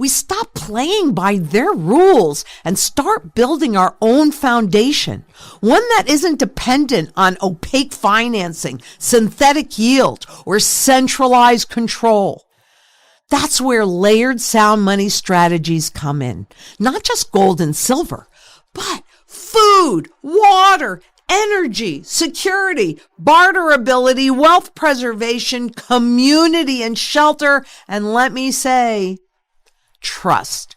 we stop playing by their rules and start building our own foundation, one that isn't dependent on opaque financing, synthetic yield, or centralized control. That's where layered sound money strategies come in. Not just gold and silver, but food, water, energy, security, barterability, wealth preservation, community and shelter, and let me say, trust.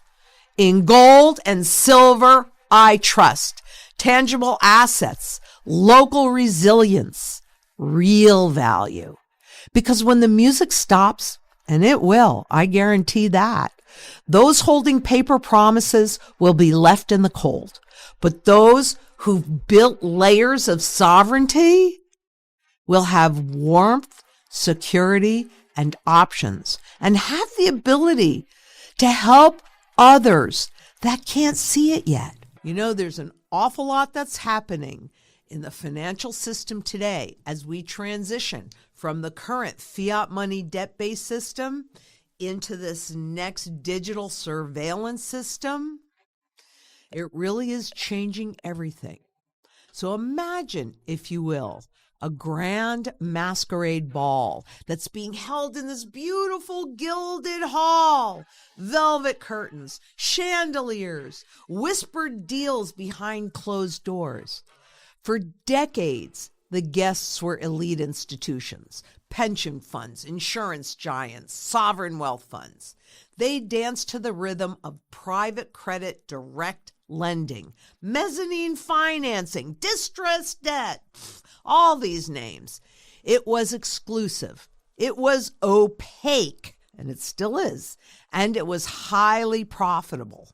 In gold and silver, I trust. Tangible assets, local resilience, real value. Because when the music stops, and it will, I guarantee that, those holding paper promises will be left in the cold. But those who've built layers of sovereignty will have warmth, security, and options, and have the ability to help others that can't see it yet. You know, there's an awful lot that's happening in the financial system today as we transition from the current fiat money debt-based system into this next digital surveillance system. It really is changing everything. So imagine, if you will, a grand masquerade ball that's being held in this beautiful gilded hall. Velvet curtains, chandeliers, whispered deals behind closed doors. For decades, the guests were elite institutions, pension funds, insurance giants, sovereign wealth funds. They danced to the rhythm of private credit direct lending, mezzanine financing, distressed debt, all these names. It was exclusive. It was opaque, and it still is, and it was highly profitable.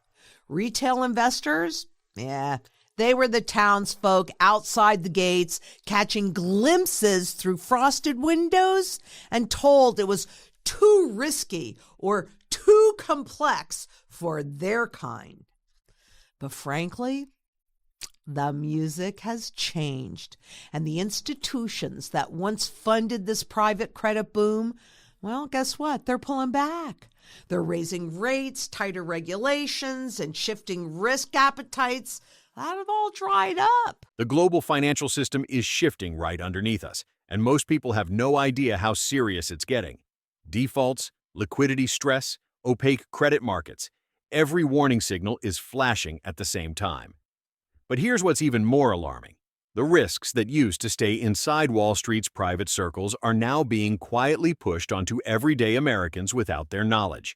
Retail investors, they were the townsfolk outside the gates, catching glimpses through frosted windows and told it was too risky or too complex for their kind. But frankly, the music has changed, and the institutions that once funded this private credit boom, well, guess what? They're pulling back. They're raising rates, tighter regulations, and shifting risk appetites that have all dried up. The global financial system is shifting right underneath us, and most people have no idea how serious it's getting. Defaults, liquidity stress, opaque credit markets. Every warning signal is flashing at the same time. But here's what's even more alarming. The risks that used to stay inside Wall Street's private circles are now being quietly pushed onto everyday Americans without their knowledge.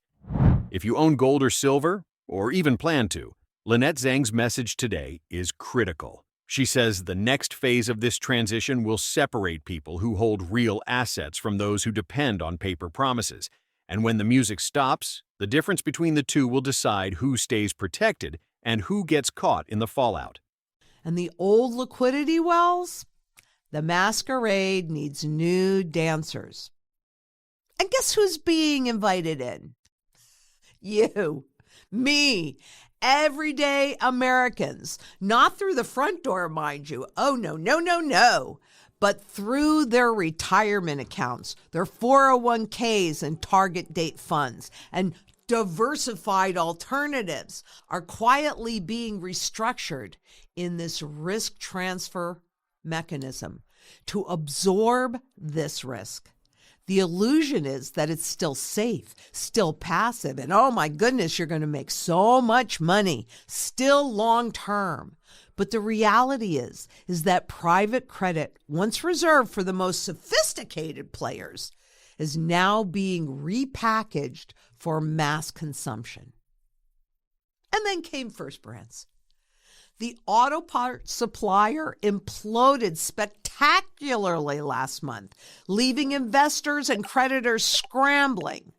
If you own gold or silver, or even plan to, Lynette Zang's message today is critical. She says the next phase of this transition will separate people who hold real assets from those who depend on paper promises. And when the music stops, the difference between the two will decide who stays protected and who gets caught in the fallout. And the old liquidity wells? The masquerade needs new dancers. And guess who's being invited in? You, me, everyday Americans. Not through the front door, mind you. Oh, no. But through their retirement accounts, their 401ks and target date funds, and diversified alternatives are quietly being restructured in this risk transfer mechanism to absorb this risk. The illusion is that it's still safe, still passive, and oh my goodness, you're going to make so much money, still long term. But the reality is that private credit, once reserved for the most sophisticated players, is now being repackaged for mass consumption. And then came First Brands. The auto parts supplier imploded spectacularly last month, leaving investors and creditors scrambling.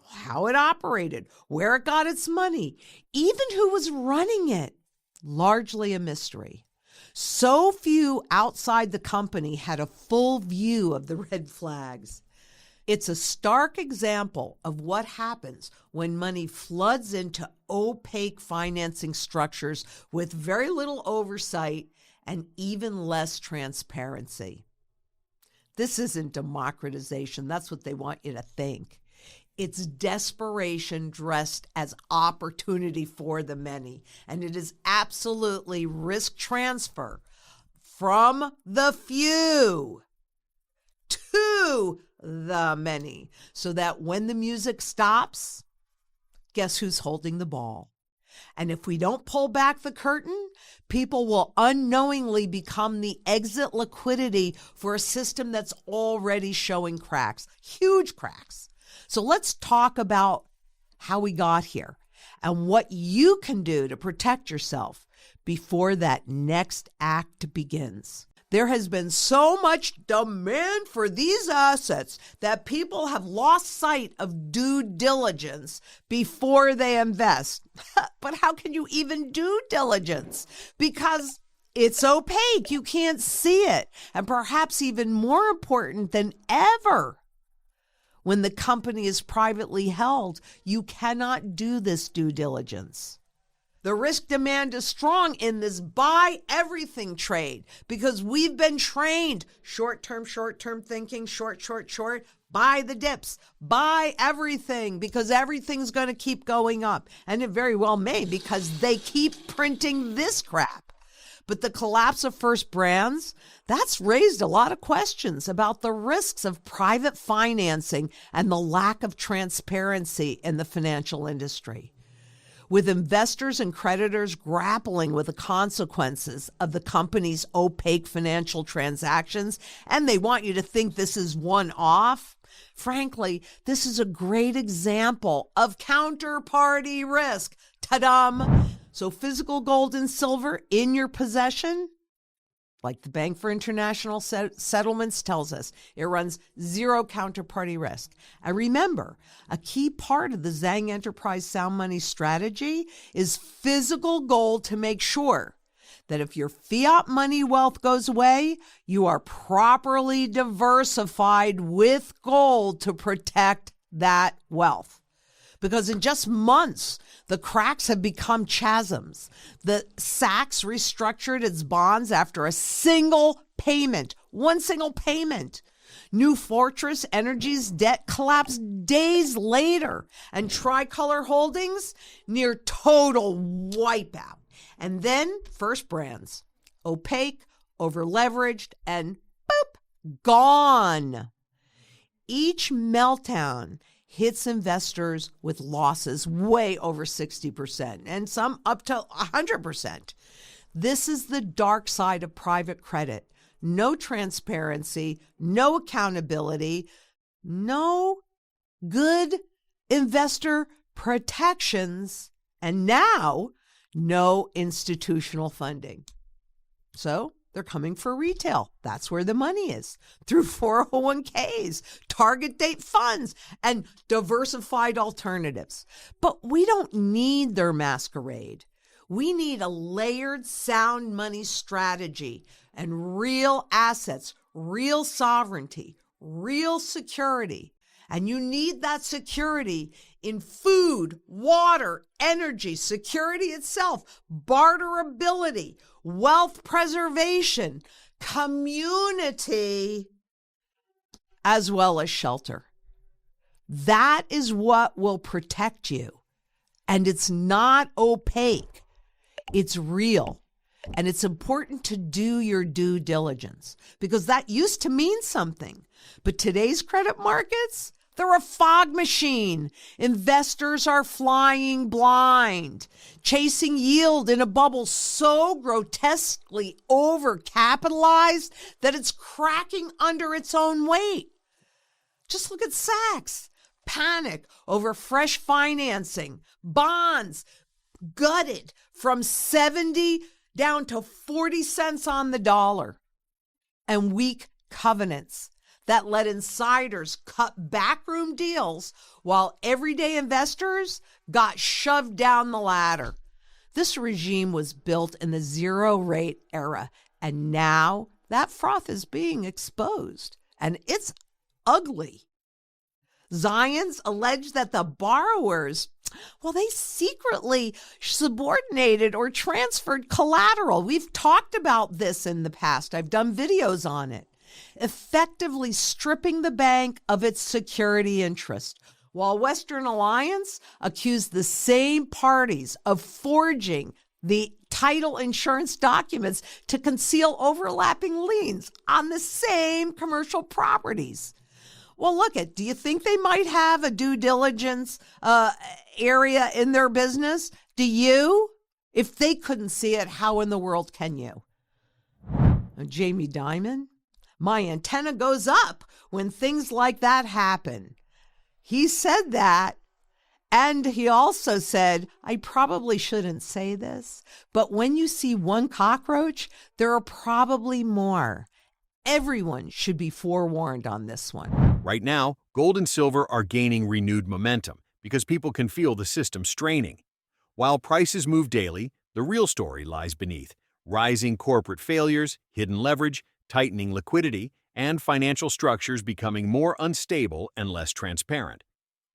How it operated, where it got its money, even who was running it, largely a mystery. So few outside the company had a full view of the red flags. It's a stark example of what happens when money floods into opaque financing structures with very little oversight and even less transparency. This isn't democratization. That's what they want you to think. It's desperation dressed as opportunity for the many. And it is absolutely risk transfer from the few to the many. So that when the music stops, guess who's holding the ball? And if we don't pull back the curtain, people will unknowingly become the exit liquidity for a system that's already showing cracks, huge cracks. So let's talk about how we got here and what you can do to protect yourself before that next act begins. There has been so much demand for these assets that people have lost sight of due diligence before they invest. But how can you even do diligence? Because it's opaque. You can't see it. And perhaps even more important than ever, when the company is privately held, you cannot do this due diligence. The risk demand is strong in this buy everything trade because we've been trained short-term thinking, short, buy the dips, buy everything because everything's going to keep going up. And it very well may because they keep printing this crap. But the collapse of First Brands, that's raised a lot of questions about the risks of private financing and the lack of transparency in the financial industry. With investors and creditors grappling with the consequences of the company's opaque financial transactions, and they want you to think this is one-off, frankly, this is a great example of counterparty risk. Ta-dam! So physical gold and silver in your possession, like the Bank for International Settlements tells us, it runs zero counterparty risk. And remember, a key part of the Zang Enterprise Sound Money strategy is physical gold to make sure that if your fiat money wealth goes away, you are properly diversified with gold to protect that wealth. Because in just months, the cracks have become chasms. The Sachs restructured its bonds after a single payment, one single payment. New Fortress Energy's debt collapsed days later, and Tricolor Holdings near total wipeout. And then First Brands, opaque, over-leveraged, and boop, gone. Each meltdown hits investors with losses way over 60% and some up to 100%. This is the dark side of private credit. No transparency, no accountability, no good investor protections, and now no institutional funding. So they're coming for retail. That's where the money is, through 401ks, target date funds, and diversified alternatives. But we don't need their masquerade. We need a layered sound money strategy and real assets, real sovereignty, real security. And you need that security in food, water, energy, security itself, barterability, wealth preservation, community, as well as shelter. That is what will protect you. And it's not opaque. It's real. And it's important to do your due diligence because that used to mean something. But today's credit markets, they're a fog machine. Investors are flying blind, chasing yield in a bubble so grotesquely overcapitalized that it's cracking under its own weight. Just look at Sachs. Panic over fresh financing, bonds gutted from 70 down to 40 cents on the dollar, and weak covenants that let insiders cut backroom deals while everyday investors got shoved down the ladder. This regime was built in the zero-rate era, and now that froth is being exposed, and it's ugly. Zions allege that the borrowers, well, they secretly subordinated or transferred collateral. We've talked about this in the past. I've done videos on it. Effectively stripping the bank of its security interest. while Western Alliance accused the same parties of forging the title insurance documents to conceal overlapping liens on the same commercial properties. Well, do you think they might have a due diligence area in their business? Do you? If they couldn't see it, how in the world can you? Jamie Dimon, my antenna goes up when things like that happen. He said that, and he also said, I probably shouldn't say this, but when you see one cockroach, there are probably more. Everyone should be forewarned on this one. Right now, gold and silver are gaining renewed momentum because people can feel the system straining. While prices move daily, the real story lies beneath: rising corporate failures, hidden leverage, tightening liquidity, and financial structures becoming more unstable and less transparent.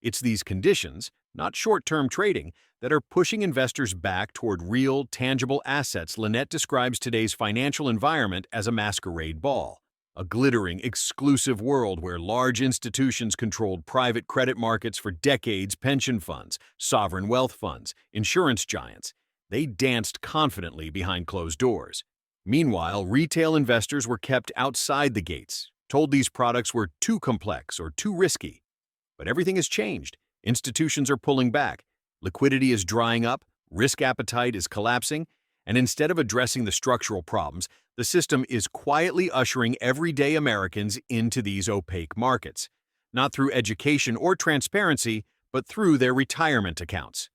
It's these conditions, not short-term trading, that are pushing investors back toward real, tangible assets. Lynette describes today's financial environment as a masquerade ball, a glittering, exclusive world where large institutions controlled private credit markets for decades. Pension funds, sovereign wealth funds, insurance giants, they danced confidently behind closed doors. Meanwhile, retail investors were kept outside the gates, told these products were too complex or too risky. But everything has changed. Institutions are pulling back, liquidity is drying up, risk appetite is collapsing, and instead of addressing the structural problems, the system is quietly ushering everyday Americans into these opaque markets, not through education or transparency, but through their retirement accounts.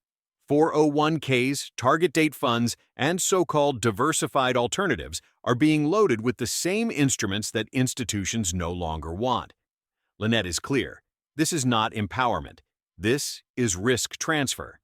401ks, target date funds, and so-called diversified alternatives are being loaded with the same instruments that institutions no longer want. Lynette is clear. This is not empowerment. This is risk transfer.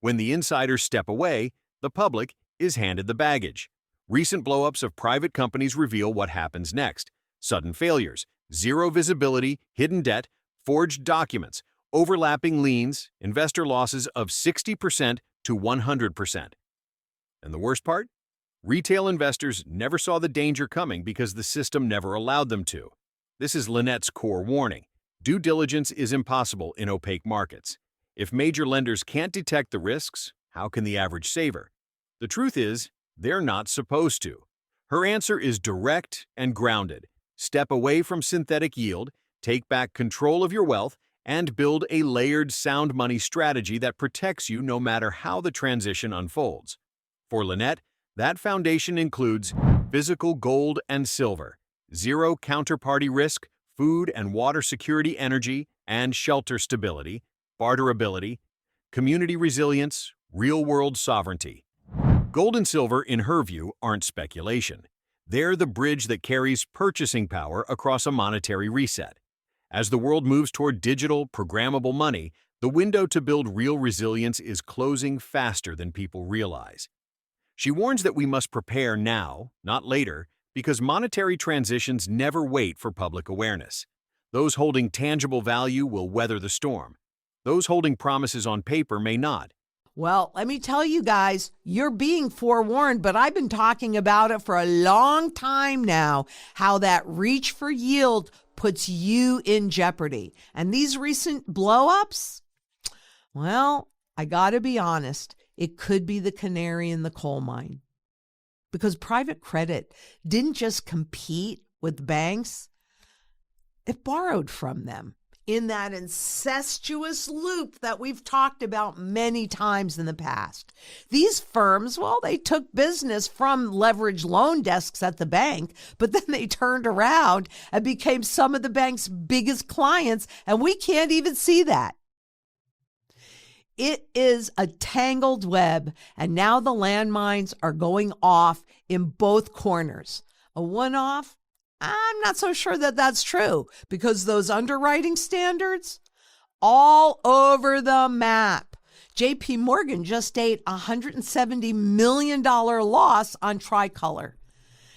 When the insiders step away, the public is handed the baggage. Recent blow-ups of private companies reveal what happens next: sudden failures, zero visibility, hidden debt, forged documents, overlapping liens, investor losses of 60% to 100%. And the worst part? Retail investors never saw the danger coming because the system never allowed them to. This is Lynette's core warning. Due diligence is impossible in opaque markets. If major lenders can't detect the risks, how can the average saver? The truth is, they're not supposed to. Her answer is direct and grounded. Step away from synthetic yield, take back control of your wealth, and build a layered sound money strategy that protects you no matter how the transition unfolds. For Lynette, that foundation includes physical gold and silver, zero counterparty risk, food and water security, energy and shelter stability, barterability, community resilience, real-world sovereignty. Gold and silver, in her view, aren't speculation. They're the bridge that carries purchasing power across a monetary reset. As the world moves toward digital, programmable money, the window to build real resilience is closing faster than people realize. She warns that we must prepare now, not later, because monetary transitions never wait for public awareness. Those holding tangible value will weather the storm. Those holding promises on paper may not. Well, let me tell you guys, you're being forewarned, but I've been talking about it for a long time now, how that reach for yield puts you in jeopardy. And these recent blow-ups, well, I gotta be honest, it could be the canary in the coal mine. Because private credit didn't just compete with banks, it borrowed from them in that incestuous loop that we've talked about many times in the past. These firms, well, they took business from leveraged loan desks at the bank, but then they turned around and became some of the bank's biggest clients, and we can't even see that. It is a tangled web, and now the landmines are going off in both corners. A one-off? I'm not so sure that that's true, because those underwriting standards, all over the map. JP Morgan just ate a $170 million loss on Tricolor.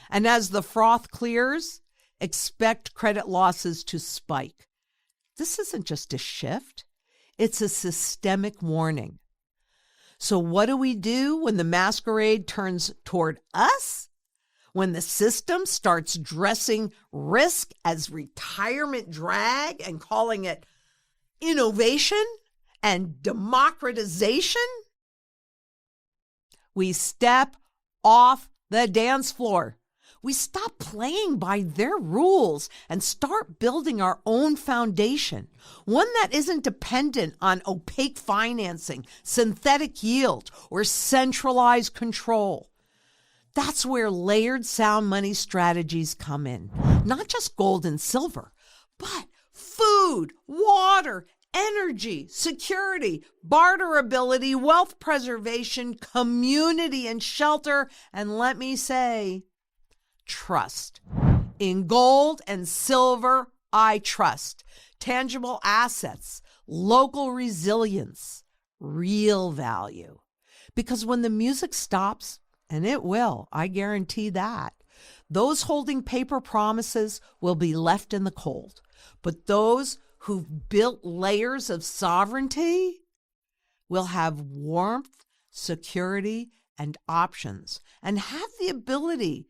And as the froth clears, expect credit losses to spike. This isn't just a shift. It's a systemic warning. So what do we do when the masquerade turns toward us? When the system starts dressing risk as retirement drag and calling it innovation and democratization, we step off the dance floor. We stop playing by their rules and start building our own foundation, one that isn't dependent on opaque financing, synthetic yield, or centralized control. That's where layered sound money strategies come in. Not just gold and silver, but food, water, energy, security, barterability, wealth preservation, community and shelter, and let me say, trust. In gold and silver, I trust. Tangible assets, local resilience, real value. Because when the music stops, and it will, I guarantee that, those holding paper promises will be left in the cold. But those who've built layers of sovereignty will have warmth, security, and options, and have the ability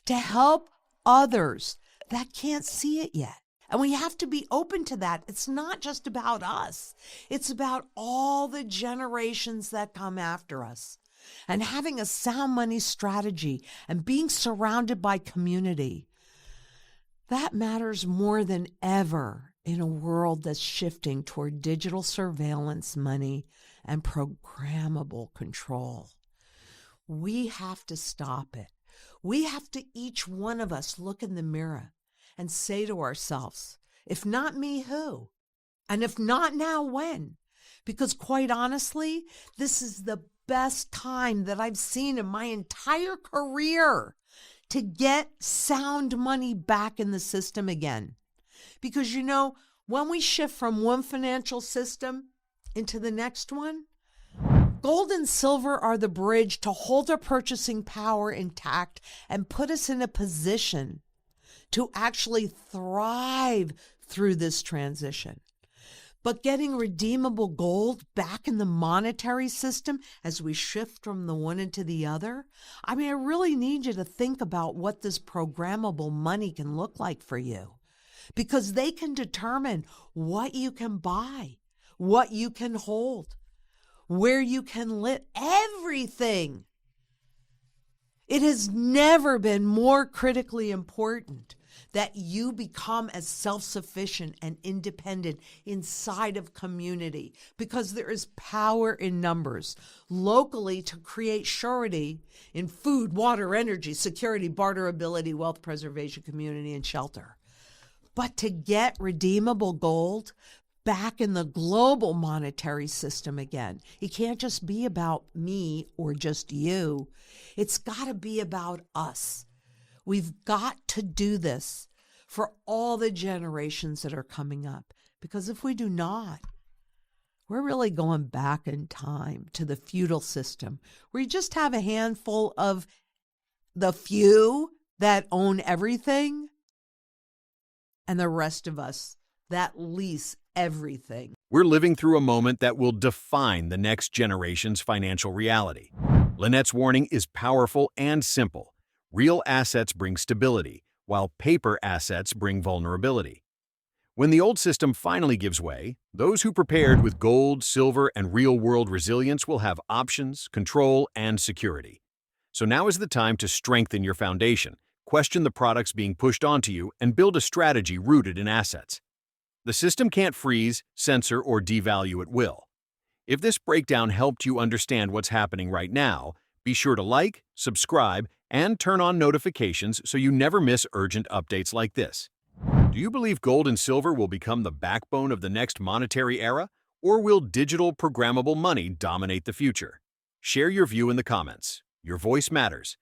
to help others that can't see it yet. And we have to be open to that. It's not just about us. It's about all the generations that come after us. And having a sound money strategy and being surrounded by community, that matters more than ever in a world that's shifting toward digital surveillance money and programmable control. We have to stop it. We have to, each one of us, look in the mirror and say to ourselves, if not me, who? And if not now, when? Because quite honestly, this is the best time that I've seen in my entire career to get sound money back in the system again. Because, you know, when we shift from one financial system into the next one, gold and silver are the bridge to hold our purchasing power intact and put us in a position to actually thrive through this transition. But getting redeemable gold back in the monetary system as we shift from the one into the other, I really need you to think about what this programmable money can look like for you, because they can determine what you can buy, what you can hold, where you can live, everything. It has never been more critically important that you become as self-sufficient and independent inside of community, because there is power in numbers locally to create surety in food, water, energy, security, barterability, wealth preservation, community, and shelter. But to get redeemable gold back in the global monetary system again, it can't just be about me or just you. It's got to be about us. We've got to do this for all the generations that are coming up, because if we do not, we're really going back in time to the feudal system where you just have a handful of the few that own everything and the rest of us that lease everything. We're living through a moment that will define the next generation's financial reality. Lynette's warning is powerful and simple. Real assets bring stability, while paper assets bring vulnerability. When the old system finally gives way, those who prepared with gold, silver, and real-world resilience will have options, control, and security. So now is the time to strengthen your foundation, question the products being pushed onto you, and build a strategy rooted in assets. The system can't freeze, censor, or devalue at will. If this breakdown helped you understand what's happening right now, be sure to like, subscribe, and turn on notifications so you never miss urgent updates like this. Do you believe gold and silver will become the backbone of the next monetary era, or will digital programmable money dominate the future? Share your view in the comments. Your voice matters,